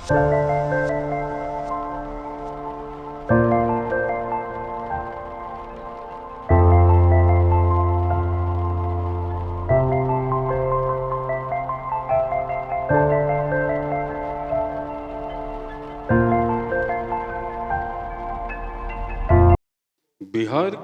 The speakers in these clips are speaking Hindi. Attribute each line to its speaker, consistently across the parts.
Speaker 1: बिहार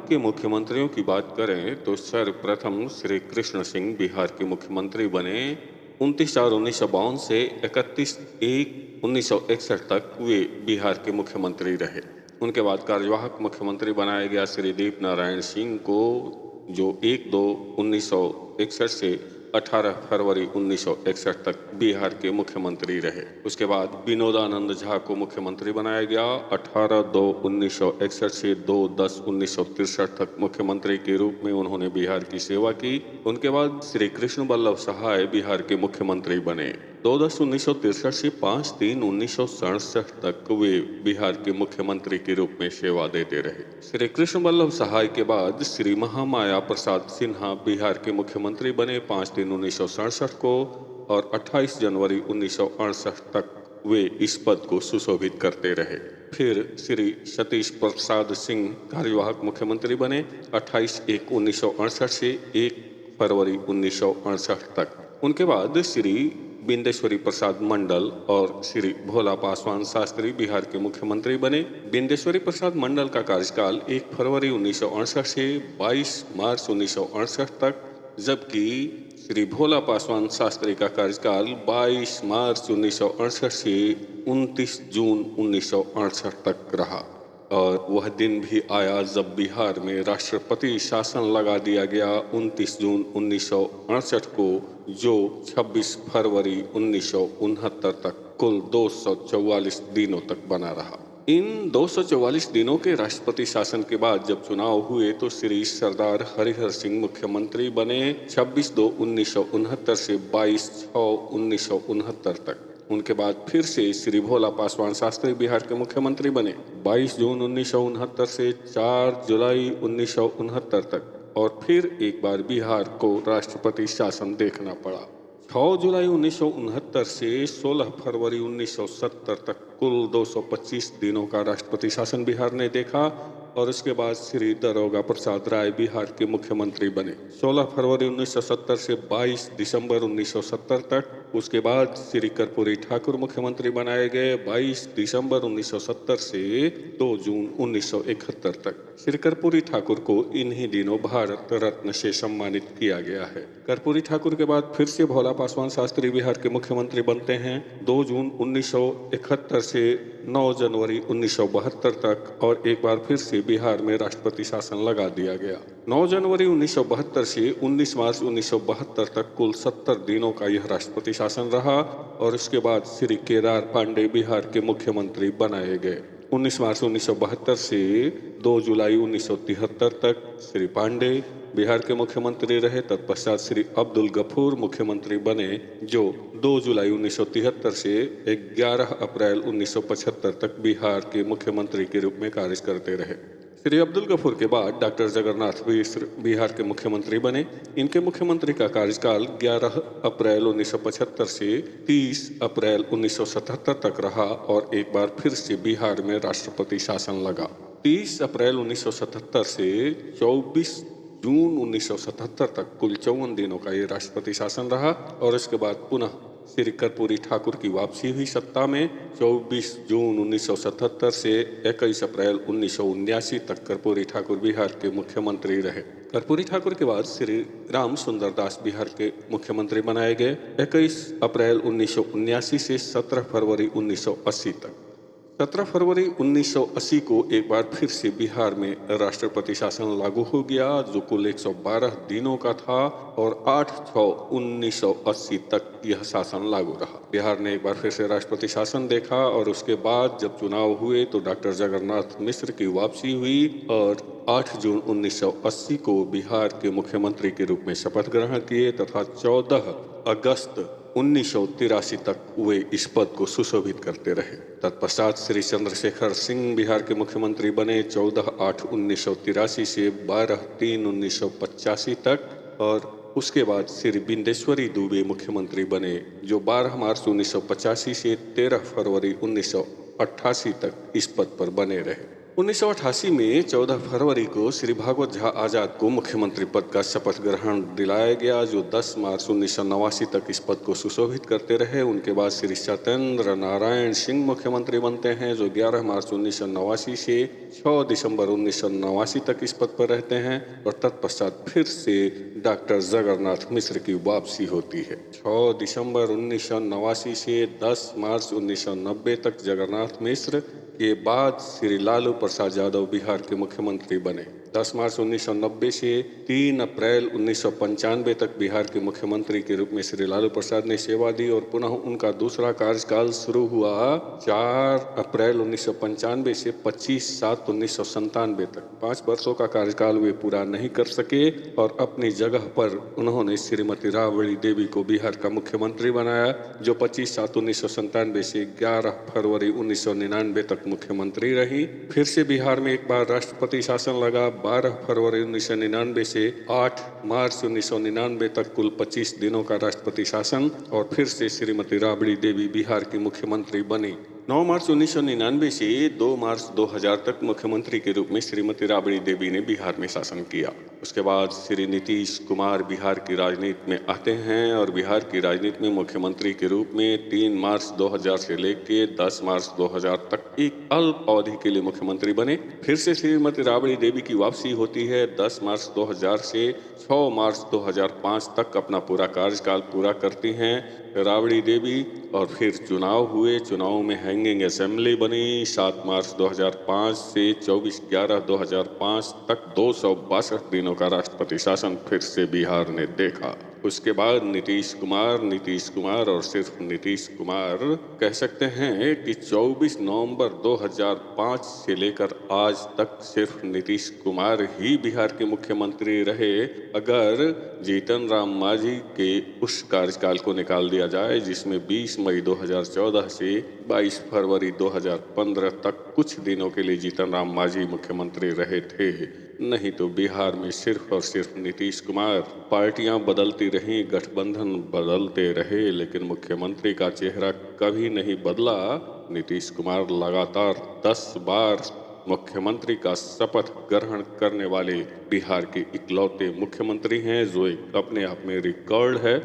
Speaker 1: के मुख्यमंत्रियों की बात करें तो सर्वप्रथम श्री कृष्ण सिंह बिहार के मुख्यमंत्री बने। 29/4/1952 से 31/1/1961 तक वे बिहार के मुख्यमंत्री रहे। उनके बाद कार्यवाहक मुख्यमंत्री बनाया गया श्री दीप नारायण सिंह को, जो 1/2/1961 से 18 फरवरी 1961 तक बिहार के मुख्यमंत्री रहे। उसके बाद विनोदानंद झा को मुख्यमंत्री बनाया गया। 18/2/1961 से 2/10/1963 तक मुख्यमंत्री के रूप में उन्होंने बिहार की सेवा की। उनके बाद श्री कृष्ण वल्लभ सहाय बिहार के मुख्यमंत्री बने। 2/10/1963 से 5/3/1967 तक वे बिहार के मुख्यमंत्री के रूप में सेवा देते रहे। श्री कृष्ण वल्लभ सहाय के बाद श्री महामाया प्रसाद सिन्हा बिहार के मुख्यमंत्री बने 5/3/1967 को, और 28 जनवरी 1968 तक वे इस पद को सुशोभित करते रहे। फिर श्री सतीश प्रसाद सिंह कार्यवाहक मुख्यमंत्री बने 28/1/1968 से 1 फरवरी 1968 तक। उनके बाद श्री बिंदेश्वरी प्रसाद मंडल और श्री भोला पासवान शास्त्री बिहार के मुख्यमंत्री बने। बिंदेश्वरी प्रसाद मंडल का कार्यकाल 1 फरवरी 1968 से 22 मार्च 1968 तक, जबकि श्री भोला पासवान शास्त्री का कार्यकाल 22 मार्च 1968 से 29 जून 1968 तक रहा। और वह दिन भी आया जब बिहार में राष्ट्रपति शासन लगा दिया गया 29 जून 1968 को, जो 26 फरवरी 1969 तक कुल 244 दिनों तक बना रहा। इन 244 दिनों के राष्ट्रपति शासन के बाद जब चुनाव हुए तो श्री सरदार हरिहर सिंह मुख्यमंत्री बने 26/2/1969 से 22/6/1969 तक। उनके बाद फिर से श्री भोला पासवान शास्त्री बिहार के मुख्यमंत्री बने 22 जून 1969 से 4 जुलाई 1969 तक, और फिर एक बार बिहार को राष्ट्रपति शासन देखना पड़ा। 6 जुलाई 1969 से 16 फरवरी 1970 तक कुल 225 दिनों का राष्ट्रपति शासन बिहार ने देखा, और उसके बाद श्री दारोगा प्रसाद राय बिहार के मुख्यमंत्री बने 16 फरवरी 1970 से 22 दिसंबर 1970 तक। उसके बाद श्री कर्पूरी ठाकुर मुख्यमंत्री बनाए गए 22 दिसंबर 1970 से 2 जून 1971 तक। श्री कर्पूरी ठाकुर को इन्हीं दिनों भारत रत्न से सम्मानित किया गया है। कर्पूरी ठाकुर के बाद फिर से भोला पासवान शास्त्री बिहार के मुख्यमंत्री बनते हैं 2 जून 1971 से 9 जनवरी 1972 तक, और एक बार फिर से बिहार में राष्ट्रपति शासन लगा दिया गया। 9 जनवरी 1972 से 19 मार्च 1972 तक कुल 70 दिनों का यह राष्ट्रपति शासन रहा, और उसके बाद श्री केदार पांडे बिहार के मुख्यमंत्री बनाए गए। 19 मार्च 1972 से 2 जुलाई 1973 तक श्री पांडे बिहार के मुख्यमंत्री रहे। तत्पश्चात श्री अब्दुल गफूर मुख्यमंत्री बने, जो 2 जुलाई 1973 से 11 अप्रैल 1975 तक बिहार के मुख्यमंत्री के रूप में कार्य करते रहे। श्री अब्दुल गफूर के बाद डॉक्टर जगन्नाथ मिश्र बिहार के मुख्यमंत्री बने। इनके मुख्यमंत्री का कार्यकाल 11 अप्रैल 1975 से 30 अप्रैल 1977 तक रहा, और एक बार फिर से बिहार में राष्ट्रपति शासन लगा। 30 अप्रैल 1977 से 24 जून 1977 तक कुल 54 दिनों का ये राष्ट्रपति शासन रहा, और इसके बाद पुनः श्री कर्पूरी ठाकुर की वापसी हुई सत्ता में 24 जून 1977 से 21 अप्रैल 1979 तक कर्पूरी ठाकुर बिहार के मुख्यमंत्री रहे। कर्पूरी ठाकुर के बाद श्री राम सुंदर दास बिहार के मुख्यमंत्री बनाए गए 21 अप्रैल 1979 से 17 फरवरी 1980 तक। 17 फरवरी 1980 को एक बार फिर से बिहार में राष्ट्रपति शासन लागू हो गया, जो कुल 112 दिनों का था, और 8/6/1980 तक यह शासन लागू रहा। बिहार ने एक बार फिर से राष्ट्रपति शासन देखा, और उसके बाद जब चुनाव हुए तो डॉक्टर जगन्नाथ मिश्र की वापसी हुई, और 8 जून 1980 को बिहार के मुख्यमंत्री के रूप में शपथ ग्रहण किए, तथा 14 अगस्त 1983 तक वे इस पद को सुशोभित करते रहे। तत्पश्चात श्री चंद्रशेखर सिंह बिहार के मुख्यमंत्री बने 14/8/1983 से 12/3/1985 तक, और उसके बाद श्री बिंदेश्वरी दुबे मुख्यमंत्री बने, जो 12 मार्च 1985 से 13 फरवरी 1988 तक इस पद पर बने रहे। 1988 में 14 फरवरी को श्री भागवत झा आजाद को मुख्यमंत्री पद का शपथ ग्रहण दिलाया गया, जो 10 मार्च 1989 तक इस पद को सुशोभित करते रहे। उनके बाद श्री सत्येंद्र नारायण सिंह मुख्यमंत्री बनते हैं, जो 11 मार्च 1989 से 6 दिसंबर 1989 तक इस पद पर रहते हैं, और तत्पश्चात फिर से डॉक्टर जगन्नाथ मिश्र की वापसी होती है। 6 दिसंबर 1989 से 10 मार्च 1990 तक जगन्नाथ मिश्र के बाद श्री लालू प्रसाद यादव बिहार के मुख्यमंत्री बने। 10 मार्च 1990 से 3 अप्रैल 1995 तक बिहार के मुख्यमंत्री के रूप में श्री लालू प्रसाद ने सेवा दी, और पुनः उनका दूसरा कार्यकाल शुरू हुआ 4 अप्रैल 1995 से 25/7/1997 तक। 5 वर्षों का कार्यकाल वे पूरा नहीं कर सके, और अपनी जगह पर उन्होंने श्रीमती राबड़ी देवी को बिहार का मुख्यमंत्री बनाया, जो 25/7/1997 से 11 फरवरी 1999 तक मुख्यमंत्री रही। फिर से बिहार में एक बार राष्ट्रपति शासन लगा। 12 फरवरी 1999 से 8 मार्च 1999 तक कुल 25 दिनों का राष्ट्रपति शासन, और फिर से श्रीमती राबड़ी देवी बिहार की मुख्यमंत्री बनी। 9 मार्च 1999 से 2 मार्च 2000 तक मुख्यमंत्री के रूप में श्रीमती राबड़ी देवी ने बिहार में शासन किया। उसके बाद श्री नीतीश कुमार बिहार की राजनीति में आते हैं, और बिहार की राजनीति में मुख्यमंत्री के रूप में 3 मार्च 2000 से लेकर 10 मार्च 2000 तक एक अल्प अवधि के लिए मुख्यमंत्री बने। फिर से श्रीमती राबड़ी देवी की वापसी होती है 10 मार्च 2000 से 6 मार्च 2005 तक अपना पूरा कार्यकाल पूरा करती हैं राबड़ी देवी, और फिर चुनाव हुए। चुनाव में हैंगिंग असेंबली बनी। 7 मार्च 2005 से 24/11/2005 तक 262 दिनों का राष्ट्रपति शासन फिर से बिहार ने देखा। उसके बाद नीतीश कुमार और सिर्फ नीतीश कुमार कह सकते हैं कि 24 नवंबर 2005 से लेकर आज तक सिर्फ नीतीश कुमार ही बिहार के मुख्यमंत्री रहे। अगर जीतन राम मांझी के उस कार्यकाल को निकाल दिया जाए जिसमें 20 मई 2014 से 22 फरवरी 2015 तक कुछ दिनों के लिए जीतन राम मांझी मुख्यमंत्री रहे थे, नहीं तो बिहार में सिर्फ और सिर्फ नीतीश कुमार। पार्टियां बदलती रहीं, गठबंधन बदलते रहे, लेकिन मुख्यमंत्री का चेहरा कभी नहीं बदला। नीतीश कुमार लगातार 10 बार मुख्यमंत्री का शपथ ग्रहण करने वाले बिहार के इकलौते मुख्यमंत्री हैं, जो एक अपने आप में रिकॉर्ड है।